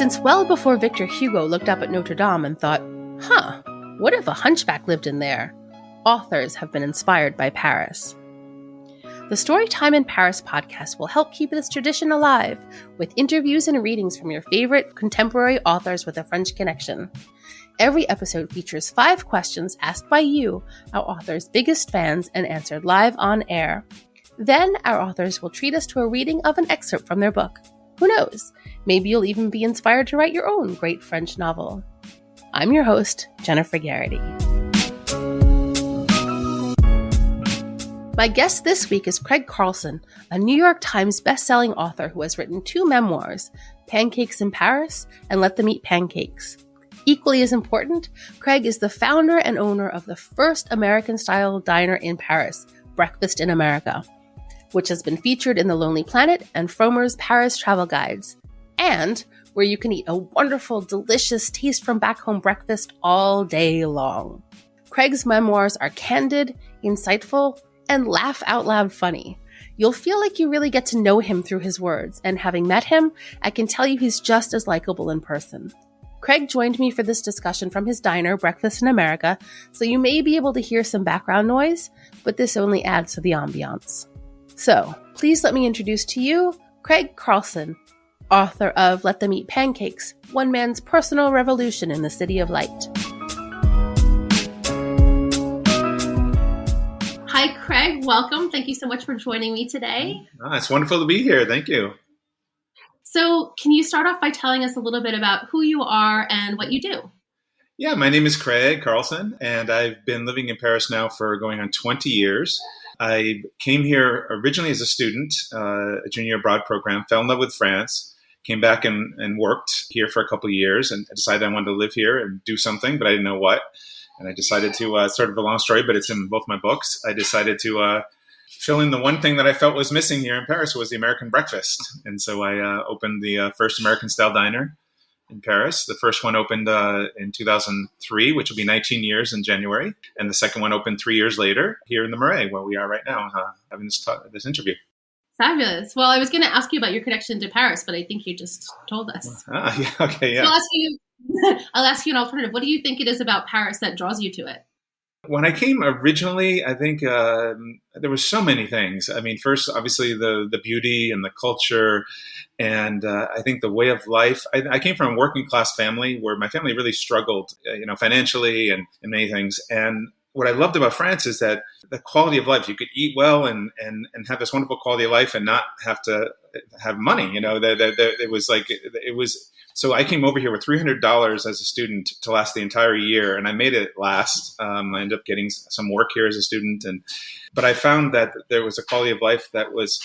Since well before Victor Hugo looked up at Notre Dame and thought, what if a hunchback lived in there? Authors have been inspired by Paris. The Storytime in Paris podcast will help keep this tradition alive with interviews and readings from your favorite contemporary authors with a French connection. Every episode features 5 questions asked by you, our author's biggest fans, and answered live on air. Then our authors will treat us to a reading of an excerpt from their book. Who knows? Maybe you'll even be inspired to write your own great French novel. I'm your host, Jennifer Garrity. My guest this week is Craig Carlson, a New York Times bestselling author who has written 2 memoirs, Pancakes in Paris and Them Eat Pancakes. Equally as important, Craig is the founder and owner of the first American-style diner in Paris, Breakfast in America, which has been featured in The Lonely Planet and Frommer's Paris travel guides, and where you can eat a wonderful, delicious taste-from-back-home breakfast all day long. Craig's memoirs are candid, insightful, and laugh-out-loud funny. You'll feel like you really get to know him through his words, and having met him, I can tell you he's just as likable in person. Craig joined me for this discussion from his diner, Breakfast in America, so you may be able to hear some background noise, but this only adds to the ambiance. So, please let me introduce to you Craig Carlson, author of Them Eat Pancakes, One Man's Personal Revolution in the City of Light. Hi, Craig. Welcome. Thank you so much for joining me today. It's wonderful to be here. Thank you. So, can you start off by telling us a little bit about who you are and what you do? Yeah, my name is Craig Carlson, and I've been living in Paris now for going on 20 years. I came here originally as a student, a junior abroad program, fell in love with France, came back and worked here for a couple of years, and I decided I wanted to live here and do something, but I didn't know what. And I decided to, sort of a long story, but it's in both my books. I decided to fill in the one thing that I felt was missing here in Paris was the American breakfast. And so I opened the first American-style diner in Paris. The first one opened in 2003, which will be 19 years in January. And the second one opened 3 years later here in the Marais, where we are right now, having this interview. Fabulous. Well, I was going to ask you about your connection to Paris, but I think you just told us. Yeah, okay, yeah. So I'll ask you an alternative. What do you think it is about Paris that draws you to it? When I came originally, I think there were so many things. I mean, first, obviously, the beauty and the culture, and I think the way of life. I came from a working class family where my family really struggled, financially and many things. And what I loved about France is that the quality of life. You could eat well and have this wonderful quality of life and not have to have money. It was like it was. So I came over here with $300 as a student to last the entire year, and I made it last. I ended up getting some work here as a student, but I found that there was a quality of life that was,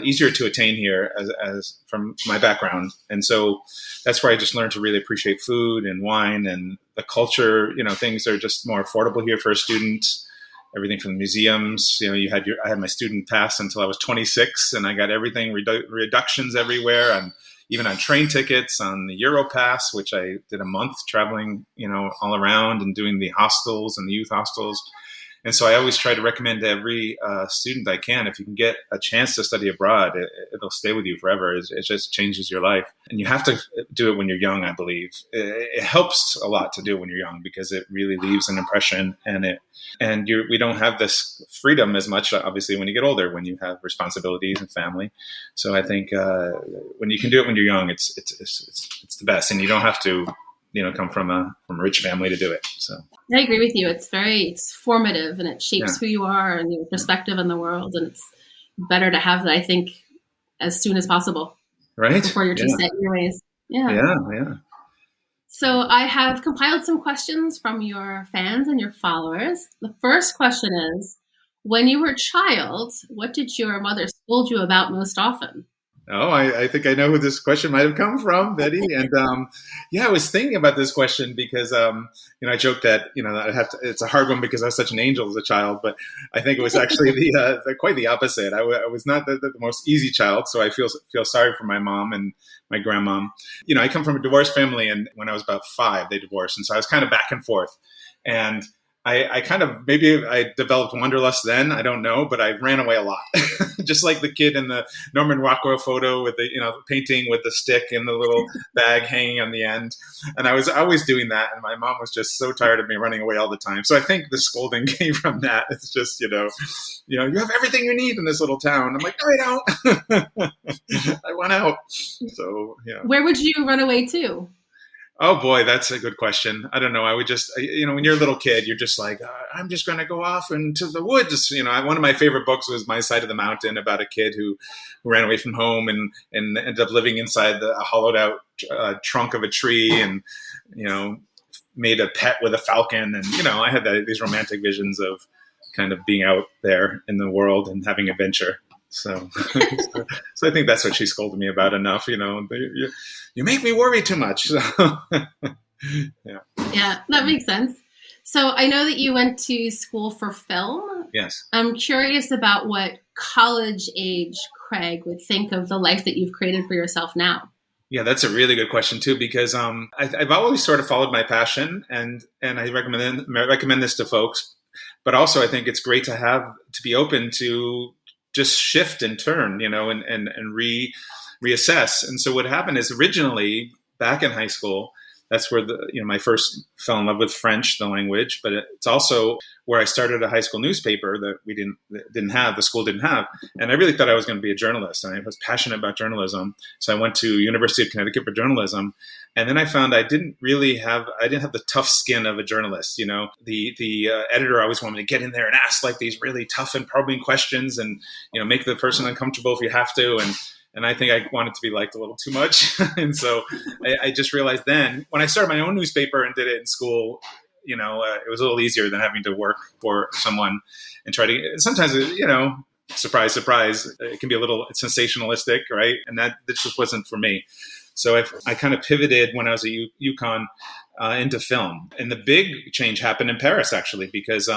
easier to attain here as from my background, and so that's where I just learned to really appreciate food and wine and the culture. Things are just more affordable here for a student. Everything from the museums, I had my student pass until I was 26, and I got everything reductions everywhere and. Even on train tickets, on the Europass, which I did a month traveling, all around and doing the hostels and the youth hostels. And so I always try to recommend to every student I can, if you can get a chance to study abroad, it'll stay with you forever. It just changes your life. And you have to do it when you're young, I believe. It helps a lot to do it when you're young because it really leaves an impression, and we don't have this freedom as much, obviously, when you get older, when you have responsibilities and family. So I think when you can do it when you're young, it's the best, and you don't have to come from a rich family to do it. So I agree with you. It's formative, and it shapes who you are and your perspective in the world. And it's better to have that, I think, as soon as possible. Right. Before you're too set in your ways. Yeah. Yeah. So I have compiled some questions from your fans and your followers. The first question is, when you were a child, what did your mother scold you about most often? Oh, I think I know who this question might have come from, Betty. And I was thinking about this question because I joked that it's a hard one because I was such an angel as a child, but I think it was actually quite the opposite. I was not the most easy child, so I feel sorry for my mom and my grandmom. I come from a divorced family, and when I was about 5, they divorced, and so I was kind of back and forth. And I kind of, maybe I developed wanderlust then, I don't know, but I ran away a lot. Just like the kid in the Norman Rockwell photo with the, painting with the stick and the little bag hanging on the end. And I was always doing that. And my mom was just so tired of me running away all the time. So I think the scolding came from that. It's just, you have everything you need in this little town. I'm like, no, I don't. I want out. So, yeah. Where would you run away to? Oh boy, that's a good question. I don't know. I would just, when you're a little kid, you're just like, I'm just going to go off into the woods. One of my favorite books was My Side of the Mountain, about a kid who ran away from home and ended up living inside a hollowed out trunk of a tree, and, made a pet with a falcon. And, I had these romantic visions of kind of being out there in the world and having adventure. So I think that's what she scolded me about enough. You make me worry too much. So, yeah. Yeah, that makes sense. So I know that you went to school for film. Yes. I'm curious about what college age Craig would think of the life that you've created for yourself now. Yeah, that's a really good question too, because I've always sort of followed my passion, and I recommend this to folks. But also, I think it's great to be open to just shift and turn, and reassess. And so what happened is, originally back in high school, that's where my first fell in love with French, the language, but it's also where I started a high school newspaper that the school didn't have. And I really thought I was going to be a journalist, and I was passionate about journalism. So I went to University of Connecticut for journalism. And then I found I didn't have the tough skin of a journalist. The editor always wanted me to get in there and ask like these really tough and probing questions, and, make the person uncomfortable if you have to. And I think I wanted to be liked a little too much. And so I just realized then, when I started my own newspaper and did it in school, it was a little easier than having to work for someone and try to, sometimes, surprise, surprise, it can be a little sensationalistic, right? And that just wasn't for me. So I kind of pivoted when I was at UConn into film. And the big change happened in Paris, actually, because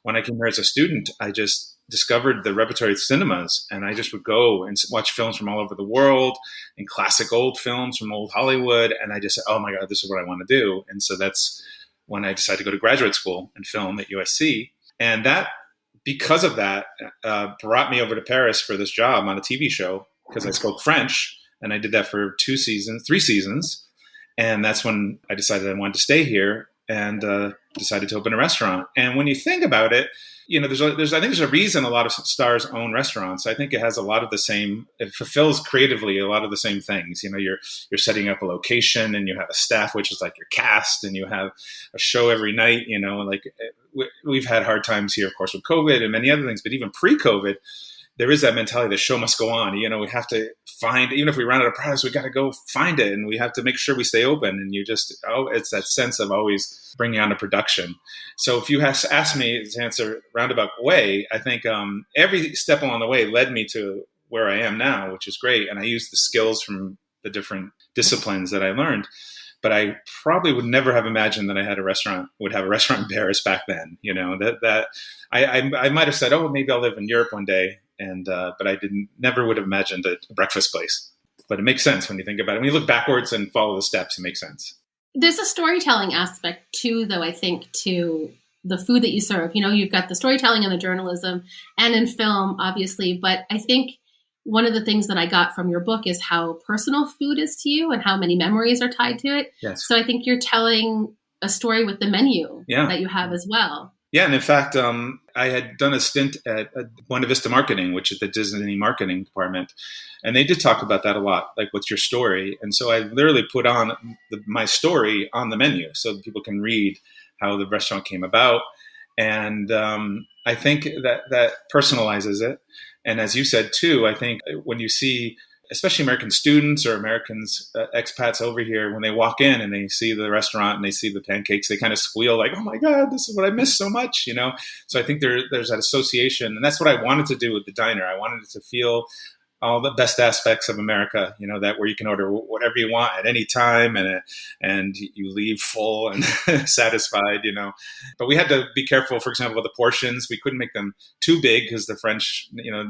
when I came here as a student, I just discovered the repertory of cinemas, and I just would go and watch films from all over the world, and classic old films from old Hollywood. And I just said, oh my God, this is what I want to do. And so that's when I decided to go to graduate school in film at USC. And because of that, brought me over to Paris for this job on a TV show, because I spoke French, and I did that for 3 seasons. And that's when I decided I wanted to stay here, and decided to open a restaurant. And when you think about it, I think there's a reason a lot of stars own restaurants. I think it has a lot of the same, it fulfills creatively a lot of the same things. You're setting up a location, and you have a staff, which is like your cast, and you have a show every night, we've had hard times here, of course, with COVID and many other things, but even pre-COVID, there is that mentality, the show must go on. We have to find, even if we run out of products, we got to go find it, and we have to make sure we stay open. And it's that sense of always bringing on a production. So if you ask me to answer roundabout way, I think every step along the way led me to where I am now, which is great. And I used the skills from the different disciplines that I learned. But I probably would never have imagined that I would have a restaurant in Paris back then. I might have said, oh, maybe I'll live in Europe one day. But I never would have imagined a breakfast place. But it makes sense when you think about it. When you look backwards and follow the steps, it makes sense. There's a storytelling aspect too, though, I think, to the food that you serve. You've got the storytelling and the journalism, and in film, obviously. But I think one of the things that I got from your book is how personal food is to you and how many memories are tied to it. Yes. So I think you're telling a story with the menu that you have as well. Yeah, and in fact, I had done a stint at Buena Vista Marketing, which is the Disney marketing department, and they did talk about that a lot, like, what's your story? And so I literally put on my story on the menu so that people can read how the restaurant came about. And I think that personalizes it. And as you said, too, I think when you see, especially American students or Americans, expats over here, when they walk in and they see the restaurant and they see the pancakes, they kind of squeal like, oh my God, this is what I miss so much, So I think there's that association. And that's what I wanted to do with the diner. I wanted it to feel all the best aspects of America, that where you can order whatever you want at any time, and you leave full and satisfied, But we had to be careful, for example, with the portions. We couldn't make them too big because the French,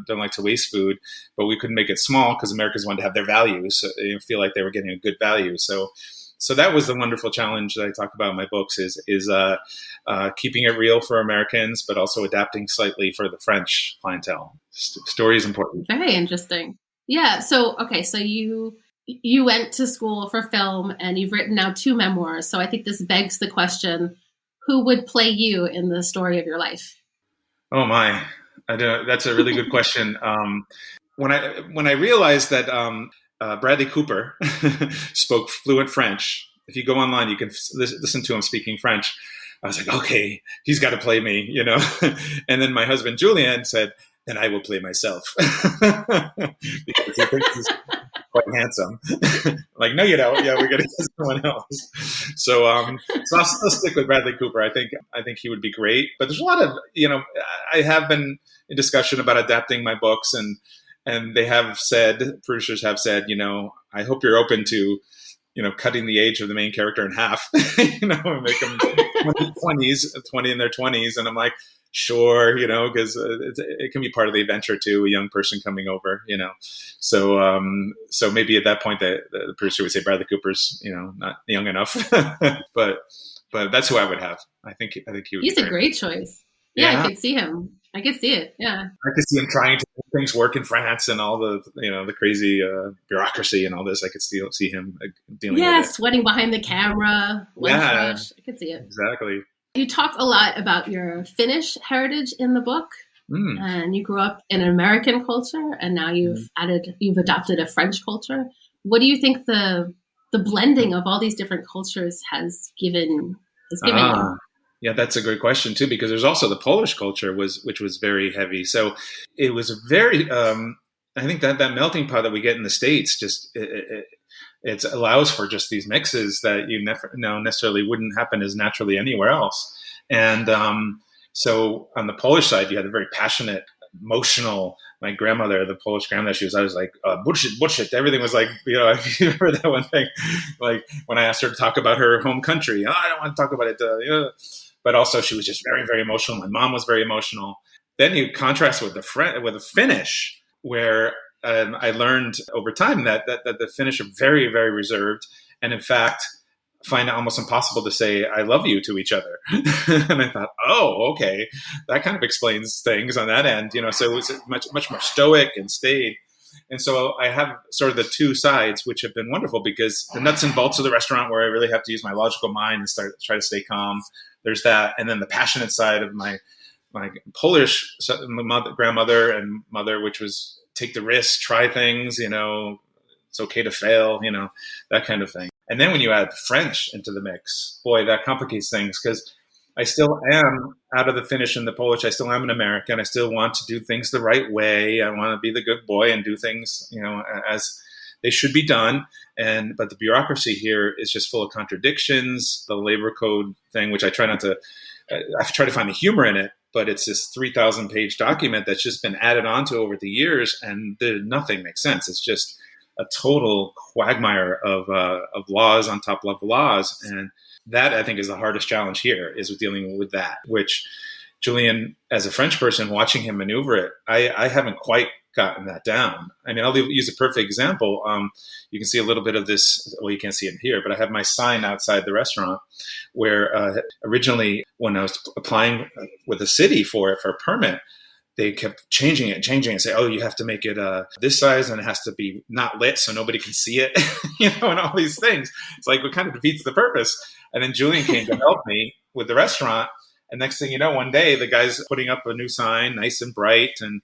don't like to waste food, but we couldn't make it small because Americans wanted to have their value, so they feel like they were getting a good value. So So that was the wonderful challenge that I talk about in my books is keeping it real for Americans, but also adapting slightly for the French clientele. Story is important. Very interesting. Yeah. So, okay. So you went to school for film and you've written now 2 memoirs. So I think this begs the question, who would play you in the story of your life? Oh my, that's a really good question. When I realized that Bradley Cooper spoke fluent French, if you go online, you can listen to him speaking French. I was like, okay, he's got to play me, And then my husband Julian said, then I will play myself because he thinks he's quite handsome. Like, no, you don't. Yeah, we're going to get someone else. So I'll stick with Bradley Cooper. I think he would be great. But there's a lot of, I have been in discussion about adapting my books, and they have said, producers have said, I hope you're open to, cutting the age of the main character in half, and make them 20 in their 20s. And I'm like, sure, because it can be part of the adventure too, a young person coming over, So maybe at that point the producer would say Bradley Cooper's, not young enough, but that's who I would have. I think he would. He's a great choice. Yeah, I could see him. I could see it. Yeah, I could see him trying to make things work in France and all the the crazy bureaucracy and all this. I could still see him dealing with it. Yeah, sweating behind the camera. I could see it. Exactly. You talk a lot about your Finnish heritage in the book, and you grew up in an American culture, and now you've adopted a French culture. What do you think the blending of all these different cultures has given you? Yeah, that's a great question too, because there's also the Polish culture which was very heavy. So it was very, I think that melting pot that we get in the States just it allows for just these mixes that you never necessarily wouldn't happen as naturally anywhere else. And so on the Polish side, you had a very passionate, emotional. My grandmother, the Polish grandmother, she was always like, bullshit. Everything was like, if you remember that one thing, like when I asked her to talk about her home country, I don't want to talk about it. But also she was just very, very emotional. My mom was very emotional. Then you contrast with the Finnish, where I learned over time that the Finnish are very, very reserved, and in fact find it almost impossible to say "I love you" to each other. And I thought, oh, okay, that kind of explains things on that end, So it was much more stoic and staid. And so I have sort of the two sides, which have been wonderful, because the nuts and bolts of the restaurant, where I really have to use my logical mind and try to stay calm, there's that. And then the passionate side of my Polish grandmother and mother, which was take the risk, try things, it's okay to fail, that kind of thing. And then when you add French into the mix, boy, that complicates things, because I still am, out of the Finnish and the Polish, I still am an American. I still want to do things the right way. I want to be the good boy and do things, as they should be done. But the bureaucracy here is just full of contradictions. The labor code thing, which I try to find the humor in it, but it's this 3,000-page document that's just been added onto over the years, and nothing makes sense. It's just a total quagmire of laws on top of laws. And that, I think, is the hardest challenge here, is with dealing with that, which Julian, as a French person, watching him maneuver it, I haven't quite gotten that down. I mean, I'll use a perfect example. You can see a little bit of this. Well, you can't see it here, but I have my sign outside the restaurant where originally when I was applying with the city for a permit, they kept changing it and say, oh, you have to make it this size and it has to be not lit so nobody can see it, and all these things. It's like, it kind of defeats the purpose. And then Julian came to help me with the restaurant. And next thing you know, one day the guy's putting up a new sign, nice and bright. And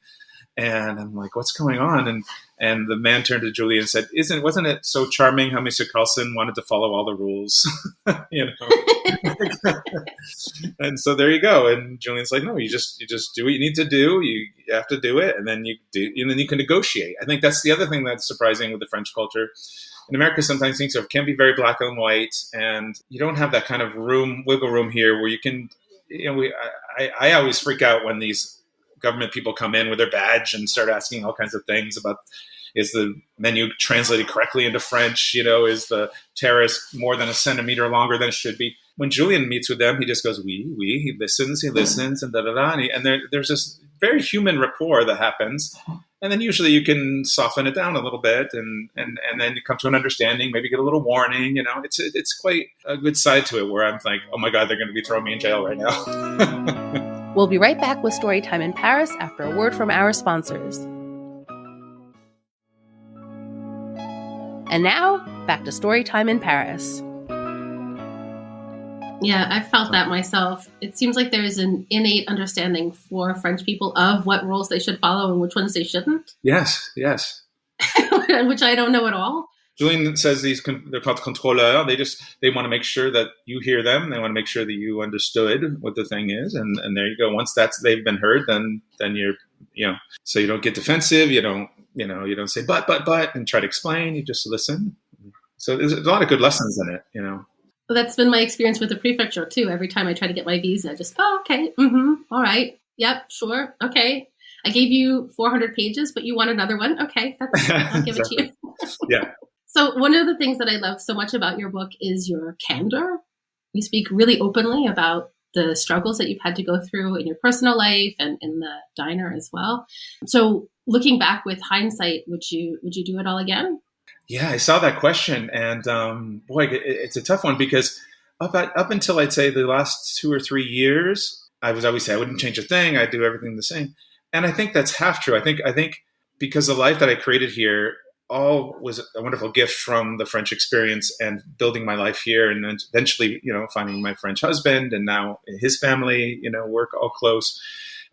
I'm like, what's going on? And the man turned to Julian and said, wasn't it so charming how Mr. Carlson wanted to follow all the rules? And so there you go. And Julian's like, no, you just do what you need to do. You have to do it. And then you can negotiate. I think that's the other thing that's surprising with the French culture. In America, sometimes things can be very black and white, and you don't have that kind of wiggle room here where you can, I always freak out when these government people come in with their badge and start asking all kinds of things about, is the menu translated correctly into French? Is the terrace more than a centimeter longer than it should be? When Julian meets with them, he just goes, oui, he listens, and da-da-da. And there's this very human rapport that happens. And then usually you can soften it down a little bit, and then you come to an understanding, maybe get a little warning. It's quite a good side to it where I'm like, oh my God, they're going to be throwing me in jail right now. We'll be right back with Storytime in Paris after a word from our sponsors. And now, back to Storytime in Paris. Yeah, I felt that myself. It seems like there's an innate understanding for French people of what rules they should follow and which ones they shouldn't. Yes. Which I don't know at all. Julian says they're called contrôleurs. They want to make sure that you hear them. They want to make sure that you understood what the thing is. And there you go. Once they've been heard, then you're, so you don't get defensive. You don't say, but, and try to explain. You just listen. So there's a lot of good lessons in it, Well, that's been my experience with the prefecture too. Every time I try to get my visa, okay, all right, yep, sure, okay. I gave you 400 pages, but you want another one? Okay, I'll give it to you. Yeah. So one of the things that I love so much about your book is your candor. You speak really openly about the struggles that you've had to go through in your personal life and in the diner as well. So looking back with hindsight, would you do it all again? Yeah, I saw that question, and boy, it's a tough one because up until I'd say the last 2 or 3 years, I was always say I wouldn't change a thing. I'd do everything the same, and I think that's half true. I think because the life that I created here all was a wonderful gift from the French experience and building my life here, and then eventually, finding my French husband and now his family, work all close,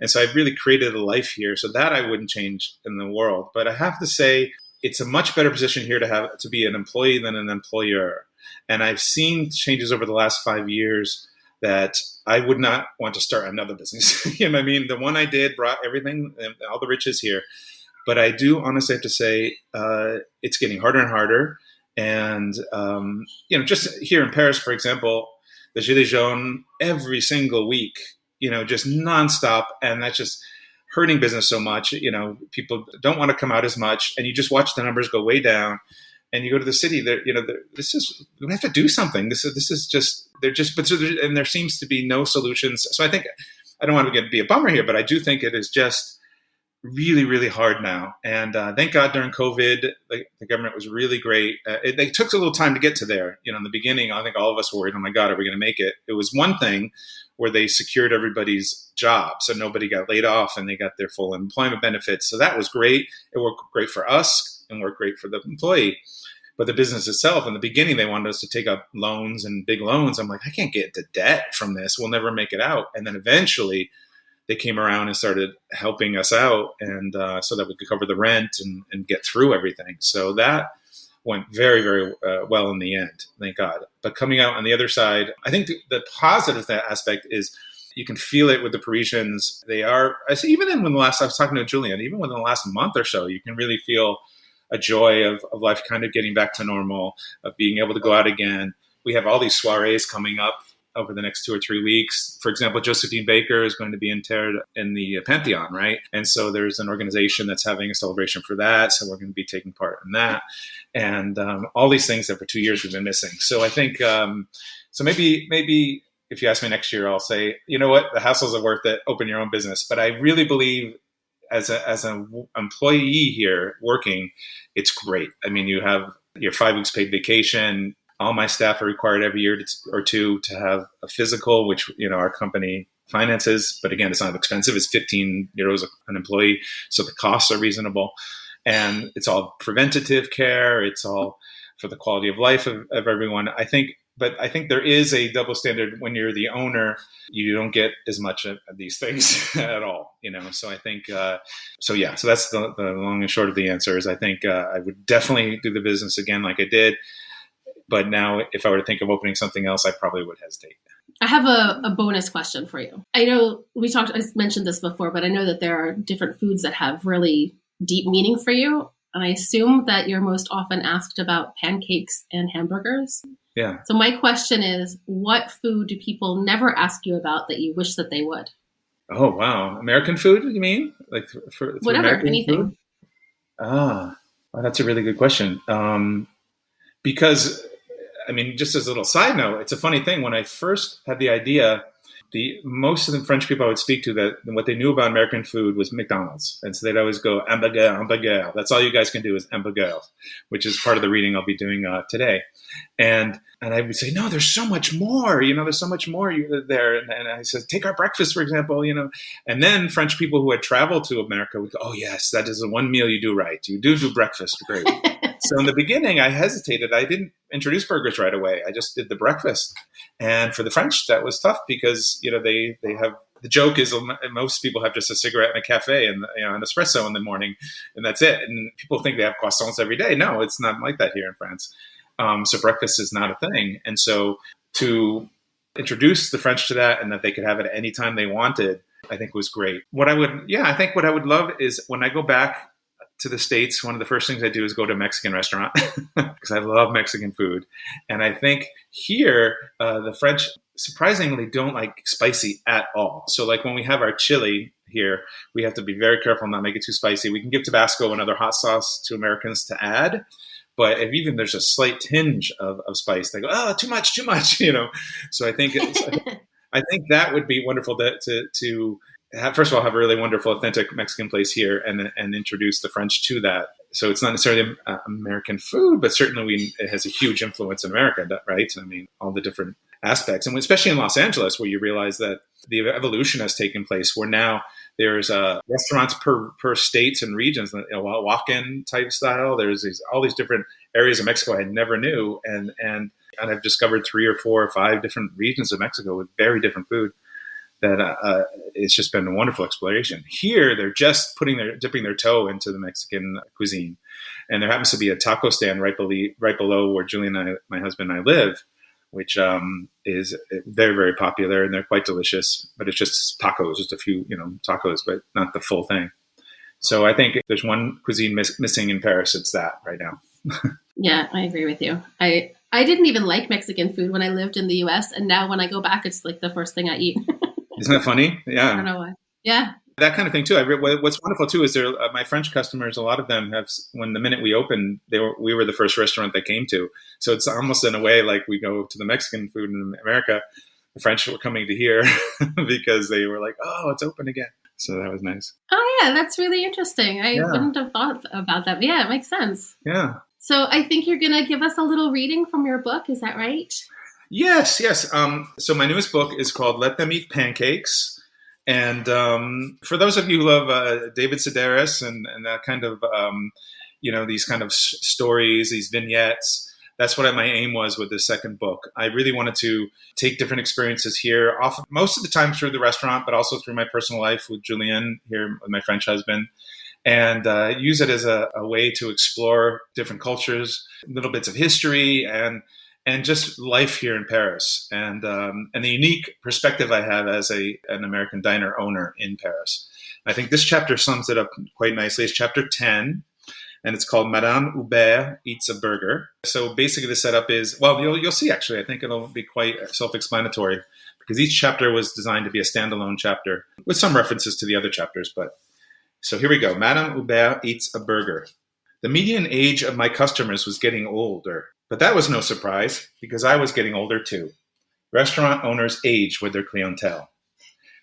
and so I've really created a life here. So that I wouldn't change in the world, but I have to say, it's a much better position here to be an employee than an employer. And I've seen changes over the last 5 years that I would not want to start another business. You know what I mean? The one I did brought everything, all the riches here. But I do honestly have to say it's getting harder and harder. And, just here in Paris, for example, the Gilets jaunes every single week, just nonstop. And that's just hurting business so much. People don't want to come out as much, and you just watch the numbers go way down. And you go to the city, we have to do something. This is just and there seems to be no solutions. So I think I don't want to be a bummer here, but I do think it is just really, really hard now. And thank God during COVID, the government was really great. It took a little time to get to there. In the beginning, I think all of us were worried, oh my God, are we going to make it? It was one thing where they secured everybody's job. So nobody got laid off and they got their full employment benefits. So that was great. It worked great for us and worked great for the employee. But the business itself, in the beginning, they wanted us to take up loans and big loans. I'm like, I can't get into debt from this. We'll never make it out. And then eventually they came around and started helping us out, and so that we could cover the rent and get through everything. So that went very, very well in the end, thank God. But coming out on the other side, I think the positive aspect is you can feel it with the Parisians. They are, I see, even when I was talking to Julian, even within the last month or so, you can really feel a joy of life kind of getting back to normal, of being able to go out again. We have all these soirees coming up over the next 2 or 3 weeks. For example, Josephine Baker is going to be interred in the Pantheon, right? And so there's an organization that's having a celebration for that. So we're going to be taking part in that. And all these things that for 2 years we've been missing. So I think, so maybe if you ask me next year, I'll say, you know what, the hassles are worth it. Open your own business. But I really believe as an employee here working, it's great. I mean, you have your 5 weeks paid vacation. All my staff are required every year or two to have a physical, which, our company finances. But again, it's not expensive. It's 15 euros an employee. So the costs are reasonable. And it's all preventative care. It's all for the quality of life of everyone. But I think there is a double standard when you're the owner. You don't get as much of these things at all, So I think, so that's the long and short of the answer is I think I would definitely do the business again like I did. But now if I were to think of opening something else, I probably would hesitate. I have a bonus question for you. I know I mentioned this before, but I know that there are different foods that have really deep meaning for you. And I assume that you're most often asked about pancakes and hamburgers. Yeah. So my question is, what food do people never ask you about that you wish that they would? Oh, wow. American food, you mean? Like for whatever, American anything. Food? Well, that's a really good question. Because, just as a little side note, it's a funny thing. When I first had the idea, most of the French people I would speak to, that what they knew about American food was McDonald's. And so they'd always go, hamburger, hamburger. That's all you guys can do is hamburger, which is part of the reading I'll be doing today. And I would say, no, there's so much more, there's so much more there. And I said, take our breakfast, for example, and then French people who had traveled to America would go, oh yes, that is the one meal you do right. You do breakfast. Great. So in the beginning, I hesitated. I didn't introduce burgers right away. I just did the breakfast. And for the French, that was tough because, they have, the joke is most people have just a cigarette in a cafe and an espresso in the morning, and that's it. And people think they have croissants every day. No, it's not like that here in France. So breakfast is not a thing. And so to introduce the French to that and that they could have it at any time they wanted, I think was great. I think what I would love is when I go back to the States, one of the first things I do is go to a Mexican restaurant because I love Mexican food. And I think here, the French surprisingly don't like spicy at all. So like when we have our chili here, we have to be very careful not to make it too spicy. We can give Tabasco and other hot sauce to Americans to add. But if even there's a slight tinge of spice, they go, oh, too much. So I think that would be wonderful to have, first of all, have a really wonderful, authentic Mexican place here and introduce the French to that. So it's not necessarily American food, but certainly it has a huge influence in America, right? I mean, all the different aspects. And especially in Los Angeles, where you realize that the evolution has taken place, where now there's restaurants per states and regions, walk-in type style. There's all these different areas of Mexico I never knew. And I've discovered 3 or 4 or 5 different regions of Mexico with very different food. That it's just been a wonderful exploration. Here, they're just dipping their toe into the Mexican cuisine, and there happens to be a taco stand right below where Julie and I, my husband and I live, which is very, very popular, and they're quite delicious. But it's just tacos, just a few tacos, but not the full thing. So I think if there's one cuisine missing in Paris, it's that right now. Yeah, I agree with you. I didn't even like Mexican food when I lived in the U.S., and now when I go back, it's like the first thing I eat. Isn't that funny? Yeah. I don't know why. Yeah. That kind of thing too. What's wonderful too is my French customers, a lot of them have, when the minute we opened, we were the first restaurant they came to. So it's almost in a way like we go to the Mexican food in America. The French were coming to here because they were like, oh, it's open again. So that was nice. Oh yeah, that's really interesting. I wouldn't have thought about that. But yeah, it makes sense. Yeah. So I think you're going to give us a little reading from your book. Is that right? Yes. So my newest book is called Let Them Eat Pancakes. And for those of you who love David Sedaris and that kind of, these kind of stories, these vignettes, that's what my aim was with this second book. I really wanted to take different experiences here, most of the time through the restaurant, but also through my personal life with Julien here, with my French husband, and use it as a way to explore different cultures, little bits of history, and just life here in Paris, and the unique perspective I have as an American diner owner in Paris. I think this chapter sums it up quite nicely. It's chapter 10, and it's called Madame Hubert Eats a Burger. So basically the setup is, well, you'll see actually, I think it'll be quite self-explanatory because each chapter was designed to be a standalone chapter with some references to the other chapters. But so here we go. Madame Hubert Eats a Burger. The median age of my customers was getting older. But that was no surprise, because I was getting older too. Restaurant owners age with their clientele.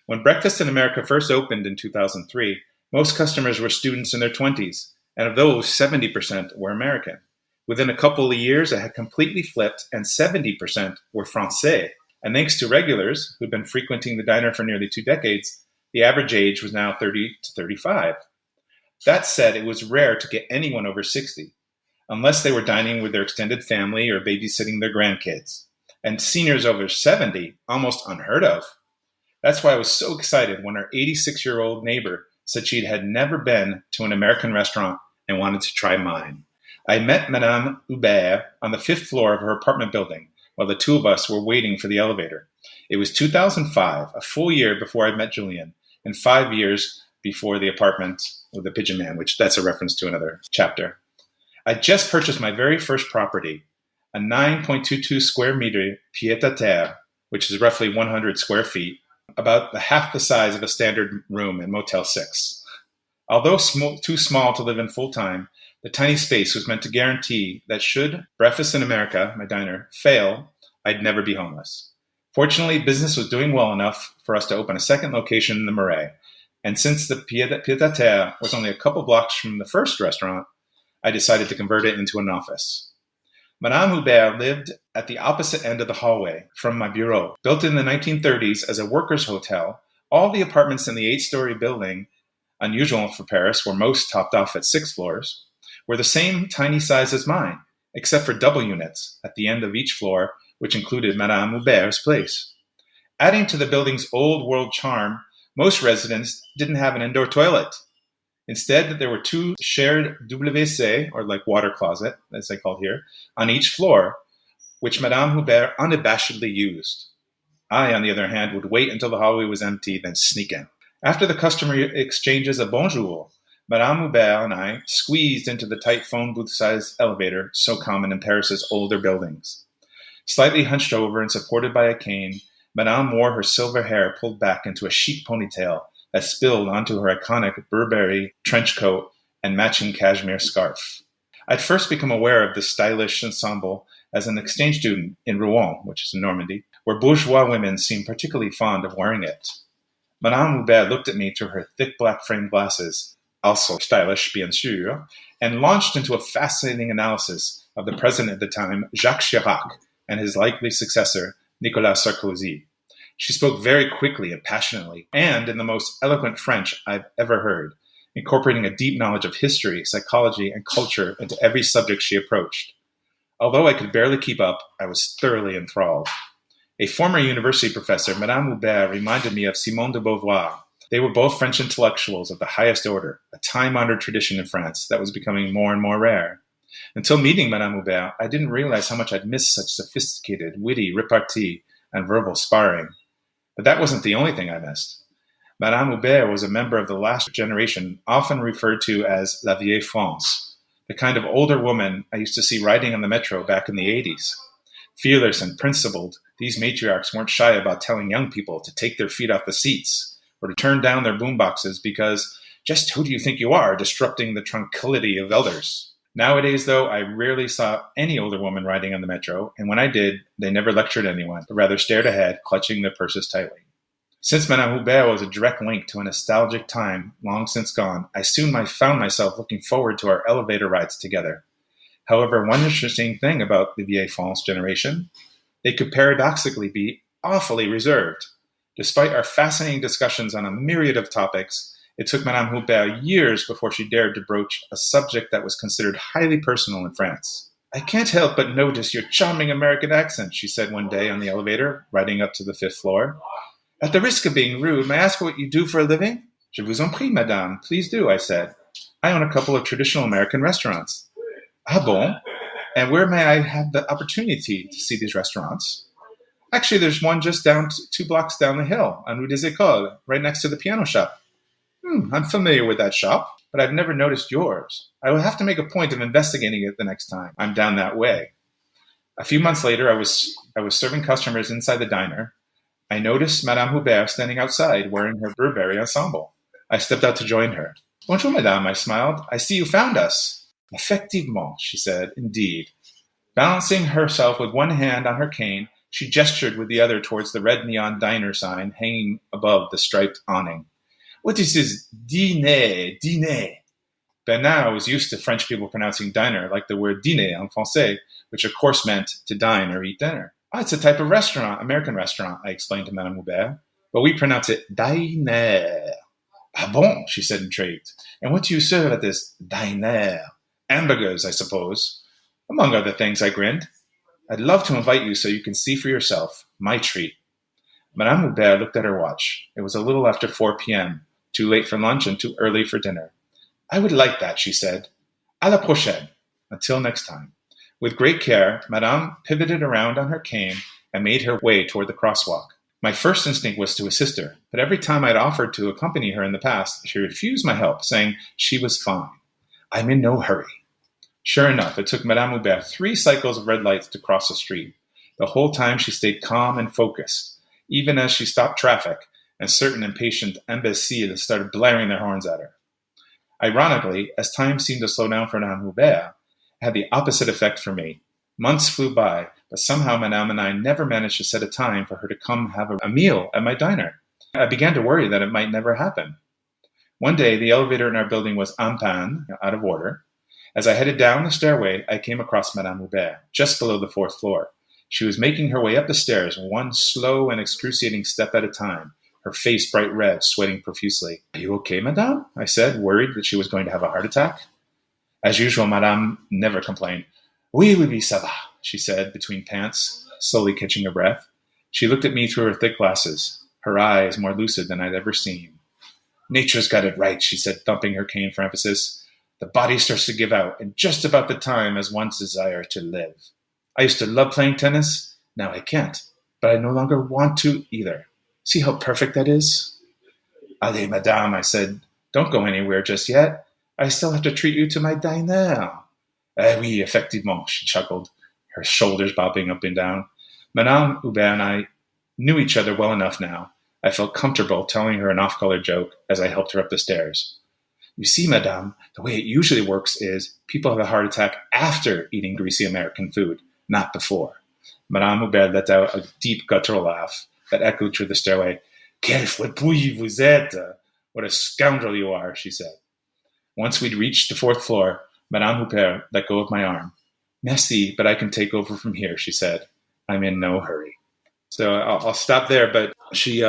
When Breakfast in America first opened in 2003, most customers were students in their 20s, and of those, 70% were American. Within a couple of years, it had completely flipped, and 70% were Francais. And thanks to regulars who'd been frequenting the diner for nearly 2 decades, the average age was now 30 to 35. That said, it was rare to get anyone over 60. Unless they were dining with their extended family or babysitting their grandkids. And seniors over 70, almost unheard of. That's why I was so excited when our 86-year-old neighbor said she had never been to an American restaurant and wanted to try mine. I met Madame Hubert on the 5th floor of her apartment building while the two of us were waiting for the elevator. It was 2005, a full year before I met Julien, and 5 years before the apartment with the Pigeon Man, which that's a reference to another chapter. I just purchased my very first property, a 9.22 square meter pied-à-terre, which is roughly 100 square feet, about half the size of a standard room in Motel 6. Although too small to live in full-time, the tiny space was meant to guarantee that should Breakfast in America, my diner, fail, I'd never be homeless. Fortunately, business was doing well enough for us to open a second location in the Marais. And since the pied-à-terre was only a couple blocks from the first restaurant, I decided to convert it into an office. Madame Hubert lived at the opposite end of the hallway from my bureau. Built in the 1930s as a workers' hotel, all the apartments in the 8-story building, unusual for Paris, where most topped off at 6 floors, were the same tiny size as mine, except for double units at the end of each floor, which included Madame Hubert's place. Adding to the building's old-world charm, most residents didn't have an indoor toilet. Instead, there were 2 shared WC, or like water closet, as they called here, on each floor, which Madame Hubert unabashedly used. I, on the other hand, would wait until the hallway was empty, then sneak in. After the customary exchanges of bonjour, Madame Hubert and I squeezed into the tight phone booth-sized elevator so common in Paris's older buildings. Slightly hunched over and supported by a cane, Madame wore her silver hair pulled back into a chic ponytail that spilled onto her iconic Burberry trench coat and matching cashmere scarf. I'd first become aware of this stylish ensemble as an exchange student in Rouen, which is in Normandy, where bourgeois women seemed particularly fond of wearing it. Madame Hubert looked at me through her thick black framed glasses, also stylish, bien sûr, and launched into a fascinating analysis of the president at the time, Jacques Chirac, and his likely successor, Nicolas Sarkozy. She spoke very quickly and passionately, and in the most eloquent French I've ever heard, incorporating a deep knowledge of history, psychology, and culture into every subject she approached. Although I could barely keep up, I was thoroughly enthralled. A former university professor, Madame Hubert, reminded me of Simone de Beauvoir. They were both French intellectuals of the highest order, a time-honored tradition in France that was becoming more and more rare. Until meeting Madame Hubert, I didn't realize how much I'd missed such sophisticated, witty repartee and verbal sparring. But that wasn't the only thing I missed. Madame Hubert was a member of the last generation, often referred to as la vieille France, the kind of older woman I used to see riding on the metro back in the 80s. Fearless and principled, these matriarchs weren't shy about telling young people to take their feet off the seats or to turn down their boomboxes because just who do you think you are, disrupting the tranquility of elders? Nowadays, though, I rarely saw any older woman riding on the metro, and when I did, they never lectured anyone, but rather stared ahead, clutching their purses tightly. Since Madame Hubert was a direct link to a nostalgic time long since gone, I soon found myself looking forward to our elevator rides together. However, one interesting thing about the vieille France generation, they could paradoxically be awfully reserved. Despite our fascinating discussions on a myriad of topics, it took Madame Hubert years before she dared to broach a subject that was considered highly personal in France. "I can't help but notice your charming American accent," she said one day on the elevator, riding up to the 5th floor. "At the risk of being rude, may I ask what you do for a living?" "Je vous en prie, madame. Please do," I said. "I own a couple of traditional American restaurants." "Ah bon? And where may I have the opportunity to see these restaurants?" "Actually, there's one just down 2 blocks down the hill on Rue des Écoles, right next to the piano shop." I'm familiar with that shop, but I've never noticed yours. I will have to make a point of investigating it the next time I'm down that way." A few months later, I was serving customers inside the diner. I noticed Madame Hubert standing outside wearing her Burberry ensemble. I stepped out to join her. "Bonjour, madame," I smiled. "I see you found us." "Effectivement," she said, "indeed." Balancing herself with one hand on her cane, she gestured with the other towards the red neon diner sign hanging above the striped awning. "What is this dîner, dîner?" By now I was used to French people pronouncing diner like the word dîner en français, which of course meant to dine or eat dinner. "Oh, it's a type of restaurant, American restaurant," I explained to Madame Hubert, "but we pronounce it diner." "Ah bon," she said, intrigued. "And what do you serve at this diner?" "Hamburgers, I suppose." "Among other things," I grinned. "I'd love to invite you so you can see for yourself. My treat." Madame Hubert looked at her watch. It was a little after 4 p.m., too late for lunch and too early for dinner. "I would like that," she said. "À la prochaine." Until next time. With great care, Madame pivoted around on her cane and made her way toward the crosswalk. My first instinct was to assist her, but every time I'd offered to accompany her in the past, she refused my help, saying she was fine. "I'm in no hurry." Sure enough, it took Madame Hubert 3 cycles of red lights to cross the street. The whole time she stayed calm and focused, even as she stopped traffic and certain impatient imbeciles started blaring their horns at her. Ironically, as time seemed to slow down for Madame Hubert, it had the opposite effect for me. Months flew by, but somehow Madame and I never managed to set a time for her to come have a meal at my diner. I began to worry that it might never happen. One day, the elevator in our building was en panne, out of order. As I headed down the stairway, I came across Madame Hubert, just below the 4th floor. She was making her way up the stairs, one slow and excruciating step at a time, her face bright red, sweating profusely. "Are you okay, Madame?" I said, worried that she was going to have a heart attack. As usual, Madame never complained. "Oui, oui, oui, ça va," she said, between pants, slowly catching her breath. She looked at me through her thick glasses, her eyes more lucid than I'd ever seen. "Nature's got it right," she said, thumping her cane for emphasis. "The body starts to give out, and just about the time as one's desire to live. I used to love playing tennis. Now I can't, but I no longer want to either. See how perfect that is?" "Allez, Madame," I said. "Don't go anywhere just yet. I still have to treat you to my diner." Oui, effectivement," she chuckled, her shoulders bobbing up and down. Madame Hubert and I knew each other well enough now. I felt comfortable telling her an off-color joke as I helped her up the stairs. "You see, Madame, the way it usually works is people have a heart attack after eating greasy American food, not before." Madame Hubert let out a deep guttural laugh that echoed through the stairway. "Quelle fripouille vous êtes! What a scoundrel you are," she said. Once we'd reached the 4th floor, Madame Hubert let go of my arm. "Merci, but I can take over from here," she said. "I'm in no hurry." So I'll stop there, but she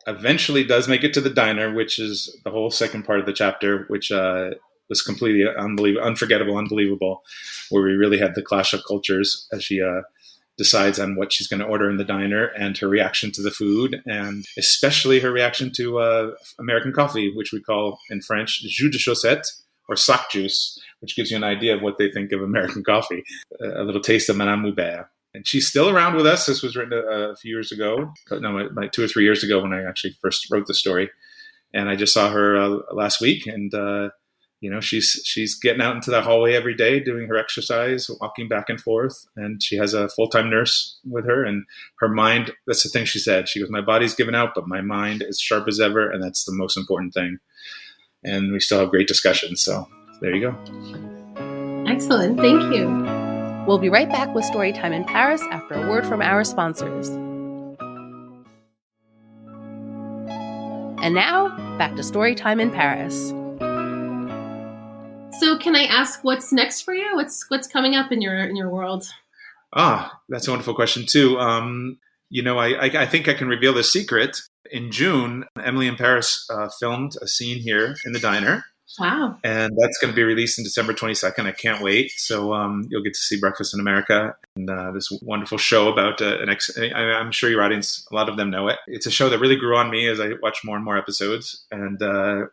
eventually does make it to the diner, which is the whole second part of the chapter, which was completely unforgettable, unbelievable, where we really had the clash of cultures as she decides on what she's going to order in the diner and her reaction to the food, and especially her reaction to American coffee, which we call in French jus de chaussette or sac juice, which gives you an idea of what they think of American coffee. A little taste of Madame Hubert. And she's still around with us. This was written a few years ago. No, like 2 or 3 years ago when I actually first wrote the story. And I just saw her last week. And, she's getting out into the hallway every day, doing her exercise, walking back and forth. And she has a full-time nurse with her. And her mind, that's the thing she said. She goes, "My body's given out, but my mind is sharp as ever. And that's the most important thing." And we still have great discussions. So there you go. Excellent. Thank you. We'll be right back with Storytime in Paris after a word from our sponsors. And now, back to Storytime in Paris. So can I ask what's next for you? What's coming up in your world? That's a wonderful question too. I think I can reveal the secret. In June, Emily in Paris filmed a scene here in the diner. Wow. And that's going to be released on December 22nd. I can't wait. So you'll get to see Breakfast in America and this wonderful show about I'm sure your audience, a lot of them know it. It's a show that really grew on me as I watched more and more episodes and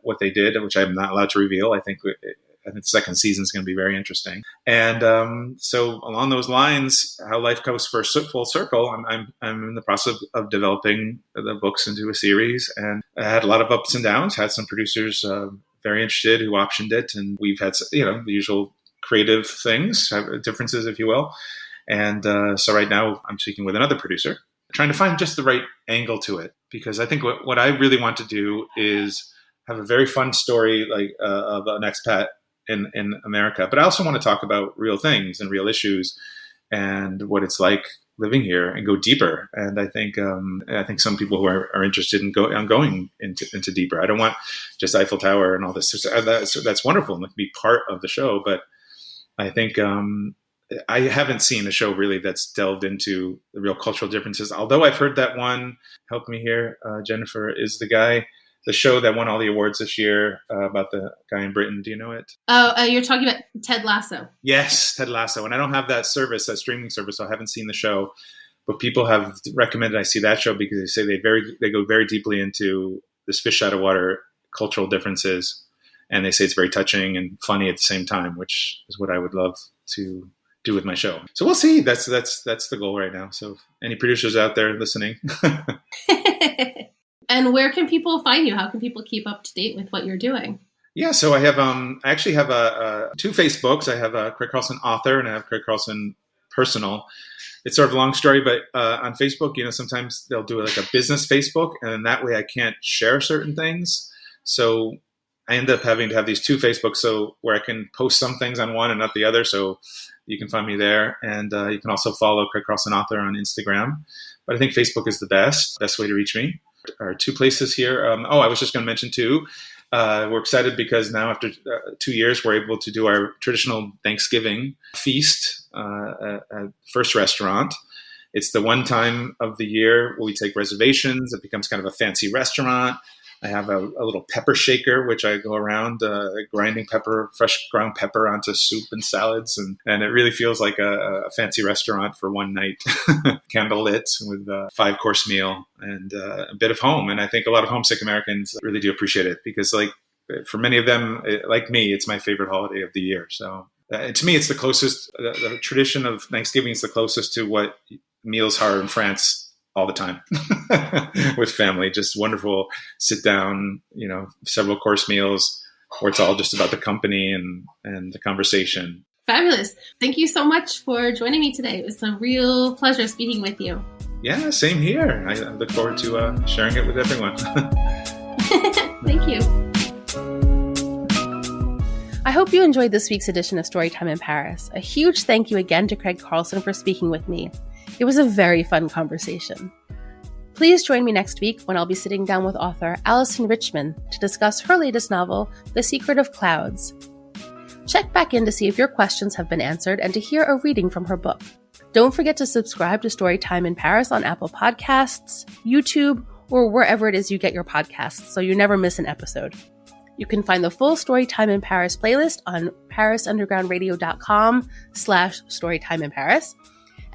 what they did, which I'm not allowed to reveal. I think the second season is going to be very interesting. And so along those lines, how life goes full circle, I'm in the process of developing the books into a series. And I had a lot of ups and downs, had some producers very interested who optioned it. And we've had, the usual creative things, differences, if you will. And so right now I'm speaking with another producer, trying to find just the right angle to it. Because I think what I really want to do is have a very fun story of an expat in America. But I also want to talk about real things and real issues and what it's like living here and go deeper. And I think some people who are interested in going into deeper. I don't want just Eiffel Tower and all this. That's wonderful and be part of the show. But I think I haven't seen a show really that's delved into the real cultural differences. Although I've heard that one, help me here, Jennifer, is the show that won all the awards this year about the guy in Britain. Do you know it? Oh, you're talking about Ted Lasso. Yes, Ted Lasso. And I don't have that streaming service, so I haven't seen the show. But people have recommended I see that show because they say they go very deeply into this fish out of water cultural differences. And they say it's very touching and funny at the same time, which is what I would love to do with my show. So we'll see. That's the goal right now. So any producers out there listening. And where can people find you? How can people keep up to date with what you're doing? Yeah, so I have I actually have two Facebooks. I have a Craig Carlson author and I have Craig Carlson personal. It's sort of a long story, but on Facebook, sometimes they'll do like a business Facebook, and that way I can't share certain things. So I end up having to have these two Facebooks, so where I can post some things on one and not the other. So you can find me there. And you can also follow Craig Carlson Author on Instagram. But I think Facebook is the best way to reach me. There are two places here. I was just going to mention too, we're excited because now after 2 years, we're able to do our traditional Thanksgiving feast at First Restaurant. It's the one time of the year where we take reservations. It becomes kind of a fancy restaurant. I have a little pepper shaker, which I go around grinding fresh ground pepper onto soup and salads. And it really feels like a fancy restaurant for one night, candlelit with a 5-course meal and a bit of home. And I think a lot of homesick Americans really do appreciate it because for many of them, like me, it's my favorite holiday of the year. So to me, it's the closest, the tradition of Thanksgiving is the closest to what meals are in France all the time with family. Just wonderful sit down, several course meals where it's all just about the company and the conversation. Fabulous. Thank you so much for joining me today. It was a real pleasure speaking with you. Yeah, same here. I look forward to sharing it with everyone. Thank you. I hope you enjoyed this week's edition of Storytime in Paris. A huge thank you again to Craig Carlson for speaking with me. It was a very fun conversation. Please join me next week when I'll be sitting down with author Allison Richman to discuss her latest novel, The Secret of Clouds. Check back in to see if your questions have been answered and to hear a reading from her book. Don't forget to subscribe to Storytime in Paris on Apple Podcasts, YouTube, or wherever it is you get your podcasts so you never miss an episode. You can find the full Storytime in Paris playlist on parisundergroundradio.com/storytimeinparis.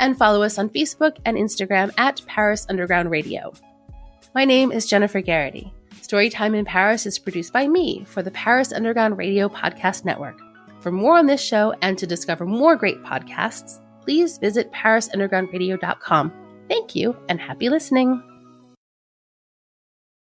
And follow us on Facebook and Instagram at Paris Underground Radio. My name is Jennifer Garrity. Storytime in Paris is produced by me for the Paris Underground Radio Podcast Network. For more on this show and to discover more great podcasts, please visit parisundergroundradio.com. Thank you and happy listening.